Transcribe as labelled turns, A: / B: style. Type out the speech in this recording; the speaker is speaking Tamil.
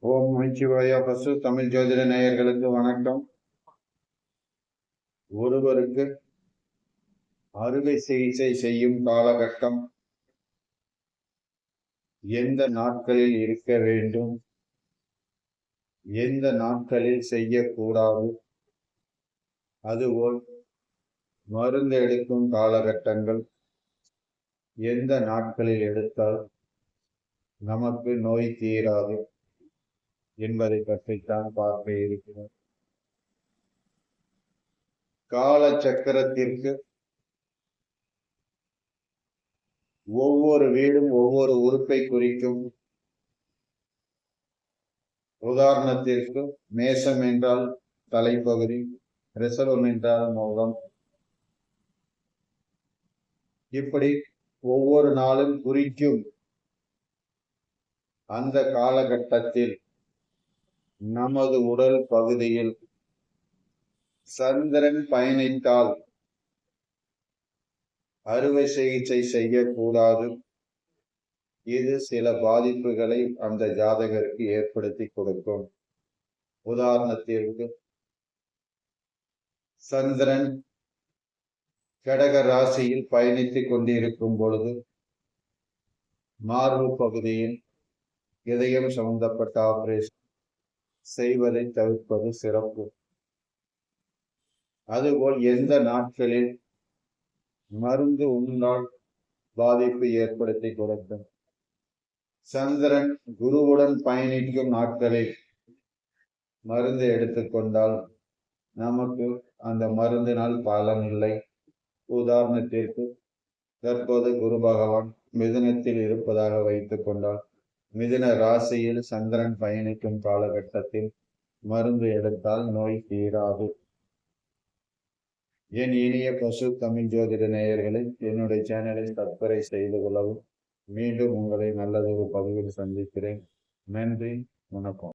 A: ஓம் நமச்சிவாய. பசு தமிழ் ஜோதிட நேயர்களுக்கு வணக்கம். ஒருவருக்கு அறுவை சிகிச்சை செய்யும் காலகட்டம் எந்த நாட்களில் இருக்க வேண்டும், எந்த நாட்களில் செய்யக்கூடாது, அதுபோல் மருந்து எடுக்கும் காலகட்டங்கள் எந்த நாட்களில் எடுத்தால் நமக்கு நோய் தீராது என்பதை பற்றித்தான் பார்க்க இருக்கிறோம். கால சக்கரத்திற்கு ஒவ்வொரு வீடும் ஒவ்வொரு உறுப்பை குறிக்கும். உதாரணத்திற்கு மேசம் என்றால் தலைப்பகுதி, ரிஷபம் என்றால் முகம். இப்படி ஒவ்வொரு நாளும் குறிக்கும். அந்த காலகட்டத்தில் நமது உடல் பகுதியில் சந்திரன் பயணித்தால் அறுவை சிகிச்சை செய்யக்கூடாது. இது சில பாதிப்புகளை அந்த ஜாதகருக்கு ஏற்படுத்தி கொடுக்கும். உதாரணத்திற்கு சந்திரன் கடக ராசியில் பயணித்துக் கொண்டிருக்கும் பொழுது மார்பு பகுதியில் இதயம் சம்பந்தப்பட்ட ஆபரேஷன் செய்வதை தவிர்ப்பது சிறப்பு. அதுபோல் எந்த நாட்களில் மருந்து உண்டால் பாதிப்பு ஏற்படுத்தி கொடுக்கும். சந்திரன் குருவுடன் பயணிக்கும் நாட்களில் மருந்து எடுத்துக்கொண்டால் நமக்கு அந்த மருந்தினால் பலன் இல்லை. உதாரணத்திற்கு தற்போது குரு பகவான் மிதுனத்தில் இருப்பதாக வைத்துக் கொண்டால், மிதுன ராசியில் சந்திரன் பயணிக்கும் காலகட்டத்தில் மருந்து எடுத்தால் நோய் தீராது. என் இனிய பசு தமிழ் ஜோதிட நேயர்களை என்னுடைய சேனலை சப்ஸ்கிரைப் செய்து கொள்ளவும். மீண்டும் உங்களை நல்லதொரு பதிவில் சந்திக்கிறேன். நன்றி, வணக்கம்.